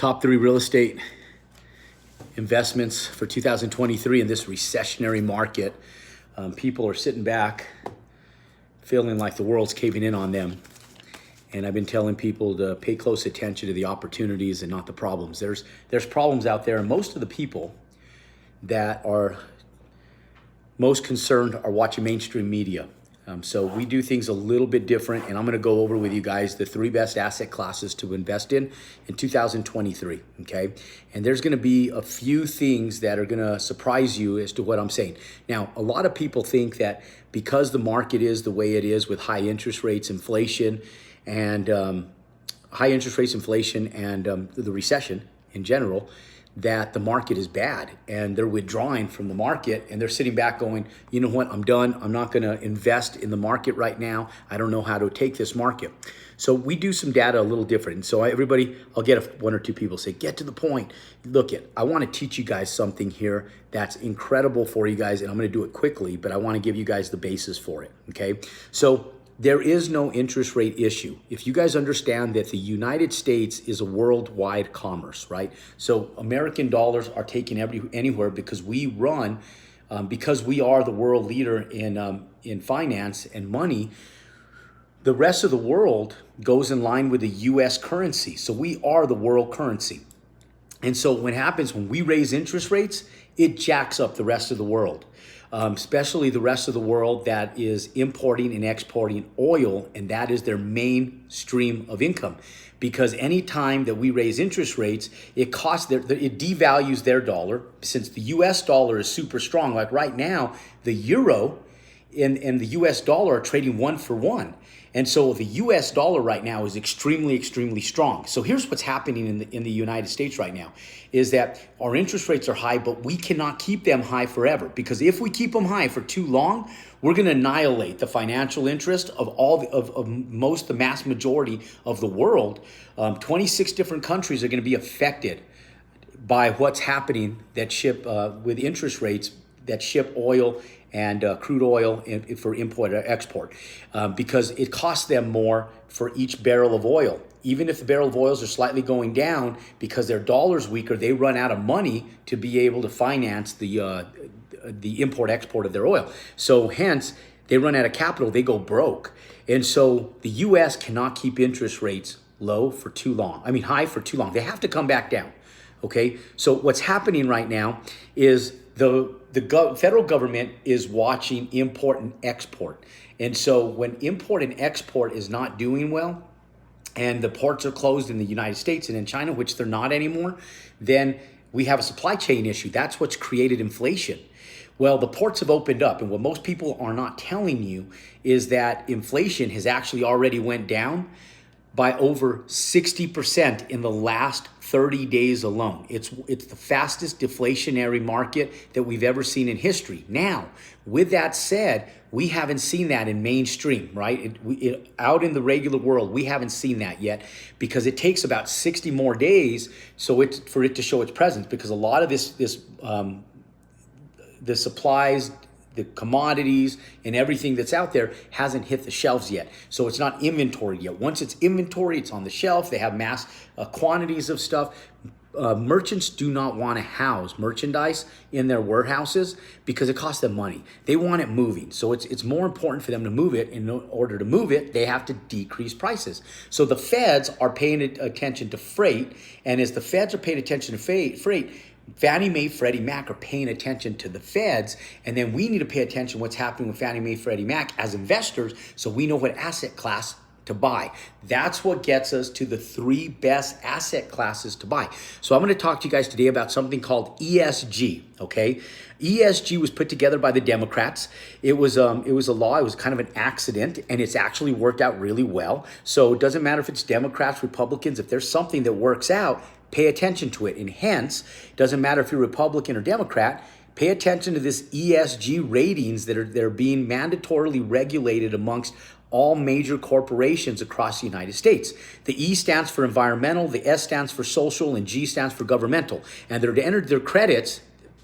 Top 3 real estate investments for 2023 in this recessionary market. People are sitting back feeling like the world's caving in on them. And I've been telling people to pay close attention to the opportunities and not the problems. There's problems out there, and most of the people that are most concerned are watching mainstream media. So we do things a little bit different, and I'm going to go over with you guys the 3 best asset classes to invest in 2023, okay? And there's going to be a few things that are going to surprise you as to what I'm saying. Now, a lot of people think that because the market is the way it is with high interest rates, inflation, and the recession in general, that the market is bad and they're withdrawing from the market and they're sitting back going, you know what, I'm done. I'm not going to invest in the market right now. I don't know how to take this market. So we do some data a little different. And so everybody, I'll get 1 or 2 people say, get to the point. Look, I want to teach you guys something here that's incredible for you guys. And I'm going to do it quickly, but I want to give you guys the basis for it. Okay. So there is no interest rate issue. If you guys understand that the United States is a worldwide commerce, right? So American dollars are taken anywhere because we run, because we are the world leader in finance and money. The rest of the world goes in line with the U.S. currency. So we are the world currency. And so what happens when we raise interest rates, it jacks up the rest of the world. Especially the rest of the world that is importing and exporting oil, and that is their main stream of income. Because any time that we raise interest rates, it devalues their dollar. Since the U.S. dollar is super strong, like right now, the euro and the U.S. dollar are trading 1 for 1. And so the U.S. dollar right now is extremely, extremely strong. So here's what's happening in the United States right now is that our interest rates are high, but we cannot keep them high forever. Because if we keep them high for too long, we're going to annihilate the financial interest of the mass majority of the world. 26 different countries are going to be affected by what's happening that ship with interest rates that ship oil and crude oil for import or export, because it costs them more for each barrel of oil. Even if the barrel of oils are slightly going down because their dollar's weaker, they run out of money to be able to finance the import-export of their oil. So hence, they run out of capital, they go broke. And so the U.S. cannot keep interest rates high for too long. They have to come back down, okay? So what's happening right now is the federal government is watching import and export. And so when import and export is not doing well, and the ports are closed in the United States and in China, which they're not anymore, then we have a supply chain issue. That's what's created inflation. Well, the ports have opened up, and what most people are not telling you is that inflation has actually already went down by over 60% in the last 30 days alone. It's the fastest deflationary market that we've ever seen in history. Now, with that said, we haven't seen that in mainstream, right? Out in the regular world, we haven't seen that yet because it takes about 60 more days for it to show its presence, because a lot of the supplies, the commodities and everything that's out there hasn't hit the shelves yet. So it's not inventory yet. Once it's inventory, it's on the shelf. They have mass quantities of stuff. Merchants do not want to house merchandise in their warehouses because it costs them money. They want it moving. So it's more important for them to move it. In order to move it, they have to decrease prices. So the feds are paying attention to freight. And as the feds are paying attention to freight, Fannie Mae, Freddie Mac are paying attention to the feds, and then we need to pay attention to what's happening with Fannie Mae, Freddie Mac as investors so we know what asset class to buy. That's what gets us to the 3 best asset classes to buy. So I'm going to talk to you guys today about something called ESG, okay? ESG was put together by the Democrats. It was a law. It was kind of an accident, and it's actually worked out really well. So it doesn't matter if it's Democrats, Republicans. If there's something that works out, pay attention to it. And hence, it doesn't matter if you're Republican or Democrat, pay attention to this ESG ratings that are being mandatorily regulated amongst all major corporations across the United States. The E stands for environmental, the S stands for social, and G stands for governmental. And they're to enter their credits,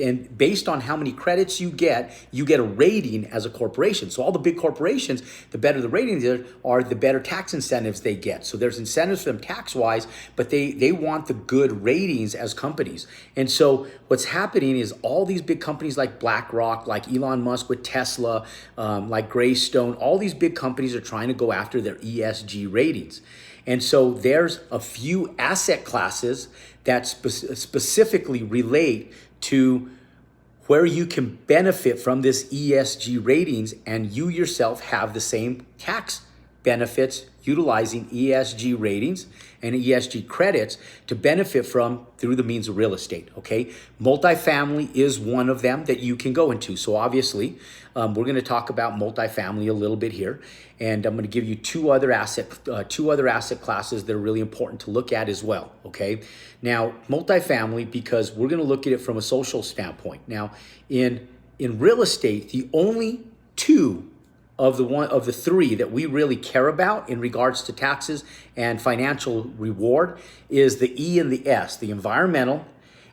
And based on how many credits you get a rating as a corporation. So all the big corporations, the better the ratings are, the better tax incentives they get. So there's incentives for them tax-wise, but they want the good ratings as companies. And so what's happening is all these big companies like BlackRock, like Elon Musk with Tesla, like Greystone, all these big companies are trying to go after their ESG ratings. And so there's a few asset classes that specifically relate to where you can benefit from this ESG ratings, and you yourself have the same tax benefits utilizing ESG ratings and ESG credits to benefit from through the means of real estate, okay? Multifamily is one of them that you can go into. So obviously, we're gonna talk about multifamily a little bit here, and I'm gonna give you two other asset classes that are really important to look at as well, okay? Now, multifamily, because we're gonna look at it from a social standpoint. Now, in real estate, the only two of the three that we really care about in regards to taxes and financial reward is the E and the S, the environmental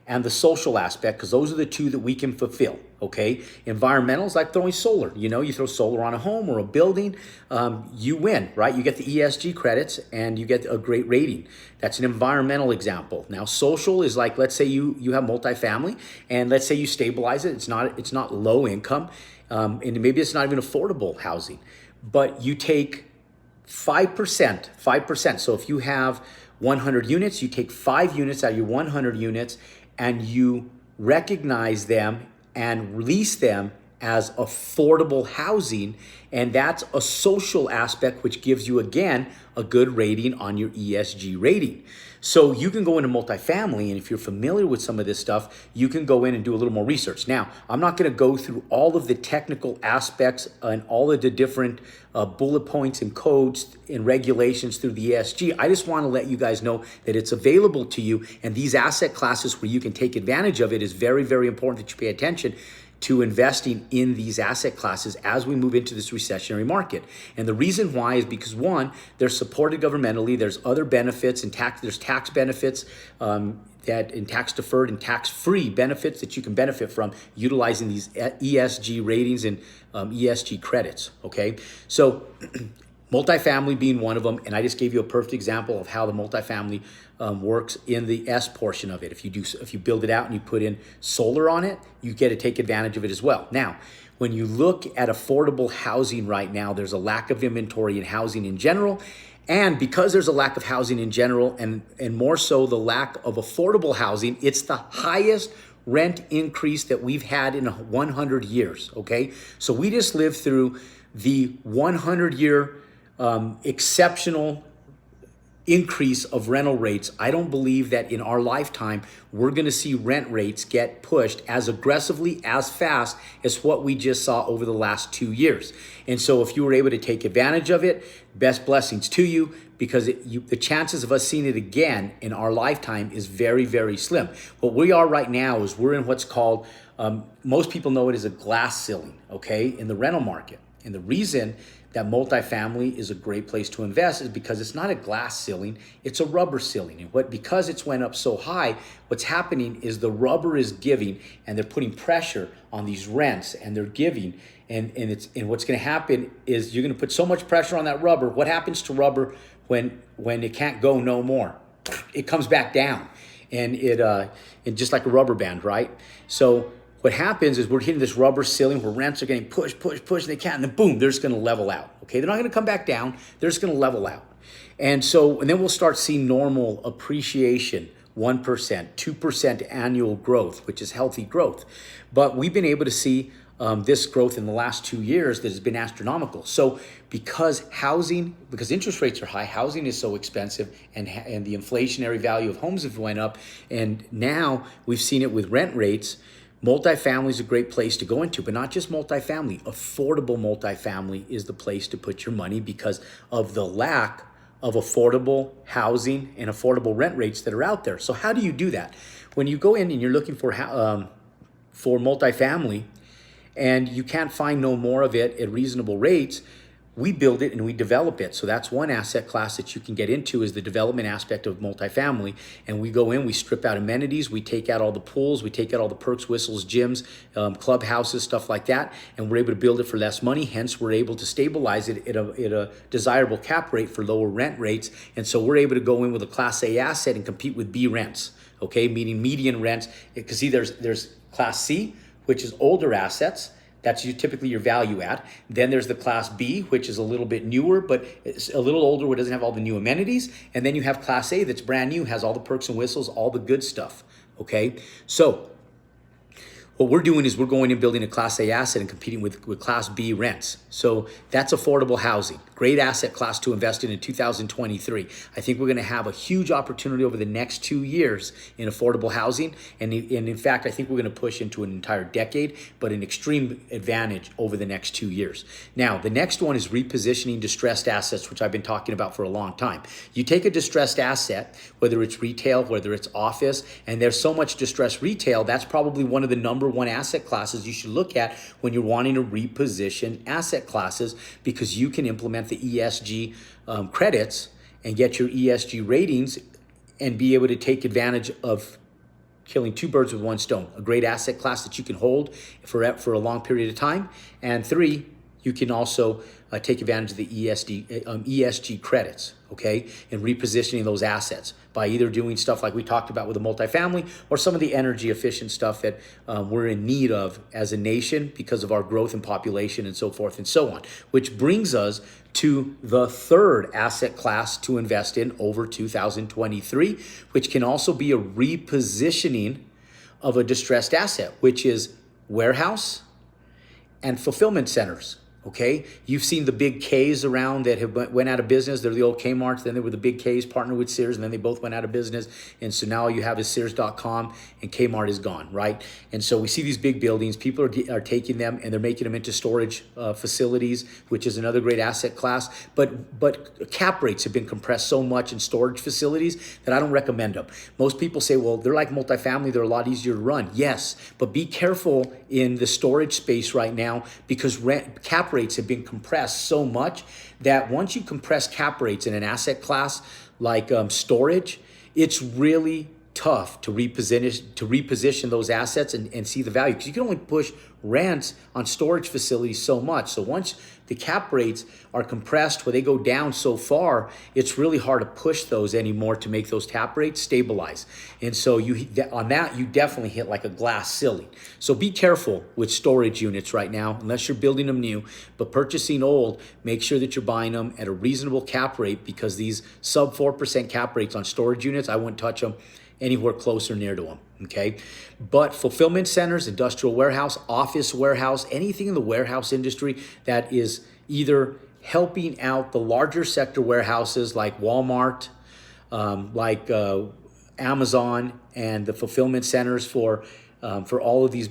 and the social aspect, because those are the two that we can fulfill, okay? Environmental is like throwing solar. You know, you throw solar on a home or a building, you win, right? You get the ESG credits and you get a great rating. That's an environmental example. Now, social is like, let's say you have multifamily, and let's say you stabilize it. It's not low income, and maybe it's not even affordable housing, but you take 5%. So if you have 100 units, you take 5 units out of your 100 units and you recognize them and release them as affordable housing. And that's a social aspect, which gives you, again, a good rating on your ESG rating. So you can go into multifamily, and if you're familiar with some of this stuff, you can go in and do a little more research. Now, I'm not going to go through all of the technical aspects and all of the different bullet points and codes and regulations through the ESG. I just want to let you guys know that it's available to you, and these asset classes where you can take advantage of it is very, very important that you pay attention to investing in these asset classes as we move into this recessionary market. And the reason why is because, one, they're supported governmentally. There's other benefits and there's tax benefits that in tax deferred and tax free benefits that you can benefit from utilizing these ESG ratings and ESG credits. Okay, so multifamily being one of them, and I just gave you a perfect example of how the multifamily works in the S portion of it. If you build it out and you put in solar on it, you get to take advantage of it as well. Now, when you look at affordable housing right now, there's a lack of inventory in housing in general. And because there's a lack of housing in general, and more so the lack of affordable housing, it's the highest rent increase that we've had in 100 years, okay? So we just lived through the 100-year exceptional increase of rental rates. I don't believe that in our lifetime we're going to see rent rates get pushed as aggressively, as fast as what we just saw over the last 2 years. And so if you were able to take advantage of it, best blessings to you, because the chances of us seeing it again in our lifetime is very, very slim. What we are right now is we're in what's called, most people know it as a glass ceiling, okay, in the rental market. And the reason that multifamily is a great place to invest is because it's not a glass ceiling, it's a rubber ceiling. And because it's went up so high, what's happening is the rubber is giving, and they're putting pressure on these rents, and they're giving. And what's going to happen is you're going to put so much pressure on that rubber. What happens to rubber when it can't go no more? It comes back down, and it just like a rubber band, right? So what happens is we're hitting this rubber ceiling where rents are getting pushed, and they can't, and then boom, they're just going to level out. Okay, they're not going to come back down. They're just going to level out. And then we'll start seeing normal appreciation, 1%, 2% annual growth, which is healthy growth. But we've been able to see this growth in the last 2 years that has been astronomical. So because interest rates are high, housing is so expensive, and the inflationary value of homes have went up, and now we've seen it with rent rates. Multifamily is a great place to go into, but not just multifamily. Affordable multifamily is the place to put your money because of the lack of affordable housing and affordable rent rates that are out there. So how do you do that? When you go in and you're looking for multifamily and you can't find no more of it at reasonable rates, we build it and we develop it. So that's one asset class that you can get into, is the development aspect of multifamily. And we go in, we strip out amenities, we take out all the pools, we take out all the perks, whistles, gyms, clubhouses, stuff like that, and we're able to build it for less money. Hence, we're able to stabilize it at a desirable cap rate for lower rent rates. And so we're able to go in with a Class A asset and compete with B rents, okay, meaning median rents. Because see, there's Class C, which is older assets. That's typically your value add. Then there's the Class B, which is a little bit newer, but it's a little older, where it doesn't have all the new amenities. And then you have Class A that's brand new, has all the perks and whistles, all the good stuff, okay? So what we're doing is we're going and building a Class A asset and competing with Class B rents. So that's affordable housing. Great asset class to invest in 2023. I think we're going to have a huge opportunity over the next 2 years in affordable housing. And in fact, I think we're going to push into an entire decade, but an extreme advantage over the next 2 years. Now, the next one is repositioning distressed assets, which I've been talking about for a long time. You take a distressed asset, whether it's retail, whether it's office, and there's so much distressed retail, that's probably one of the number one asset classes you should look at when you're wanting to reposition asset classes, because you can implement the ESG credits and get your ESG ratings and be able to take advantage of killing two birds with one stone. A great asset class that you can hold for a long period of time. And three, you can also take advantage of the ESG credits, okay, and repositioning those assets by either doing stuff like we talked about with the multifamily, or some of the energy efficient stuff that we're in need of as a nation because of our growth in population and so forth and so on. Which brings us to the third asset class to invest in over 2023, which can also be a repositioning of a distressed asset, which is warehouse and fulfillment centers. Okay, you've seen the big K's around that have went out of business. They're the old Kmart's. Then they were the big K's partnered with Sears, and then they both went out of business. And so now all you have is Sears.com, and Kmart is gone, right? And so we see these big buildings. People are taking them and they're making them into storage facilities, which is another great asset class. But cap rates have been compressed so much in storage facilities that I don't recommend them. Most people say, well, they're like multifamily. They're a lot easier to run. Yes, but be careful in the storage space right now, because cap rates have been compressed so much that once you compress cap rates in an asset class like storage, it's really tough to reposition those assets and see the value, because you can only push rents on storage facilities so much. So once the cap rates are compressed, where they go down so far, it's really hard to push those anymore to make those cap rates stabilize. And so you definitely hit like a glass ceiling. So be careful with storage units right now, unless you're building them new. But purchasing old, make sure that you're buying them at a reasonable cap rate, because these sub 4% cap rates on storage units, I wouldn't touch them anywhere close or near to them, okay? But fulfillment centers, industrial warehouse, office warehouse, anything in the warehouse industry that is either helping out the larger sector warehouses like Walmart, like Amazon, and the fulfillment centers for all of these,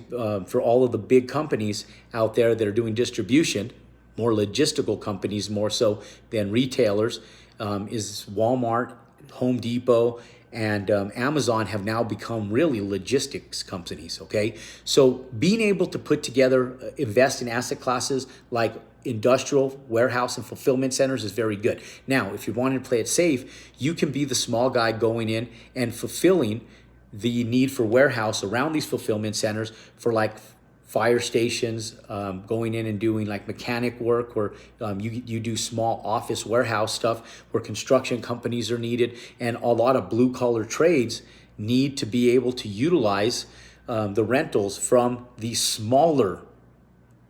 for all of the big companies out there that are doing distribution, more logistical companies more so than retailers, is Walmart, Home Depot, and Amazon have now become really logistics companies, okay? So being able to put together, invest in asset classes like industrial, warehouse, and fulfillment centers is very good. Now, if you're wanting to play it safe, you can be the small guy going in and fulfilling the need for warehouse around these fulfillment centers for like fire stations, going in and doing like mechanic work, where you do small office warehouse stuff, where construction companies are needed, and a lot of blue collar trades need to be able to utilize the rentals from these smaller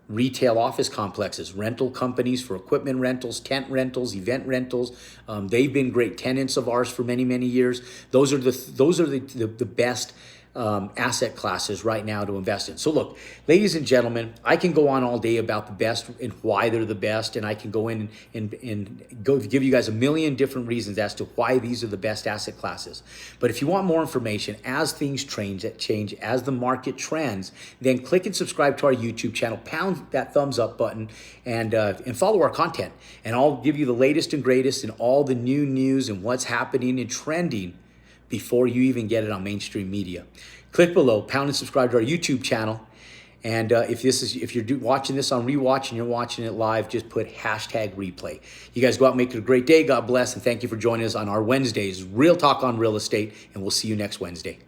retail office complexes, rental companies for equipment rentals, tent rentals, event rentals. They've been great tenants of ours for many, many years. Those are the best asset classes right now to invest in. So look, ladies and gentlemen, I can go on all day about the best and why they're the best, and I can go in and go give you guys a million different reasons as to why these are the best asset classes. But if you want more information, as things change, as the market trends, then click and subscribe to our YouTube channel, pound that thumbs up button, and follow our content. And I'll give you the latest and greatest and all the new news and what's happening and trending before you even get it on mainstream media. Click below, pound and subscribe to our YouTube channel, And if you're watching this on rewatch and you're watching it live, just put hashtag replay. You guys go out and make it a great day. God bless, and thank you for joining us on our Wednesdays, Real Talk on Real Estate, and we'll see you next Wednesday.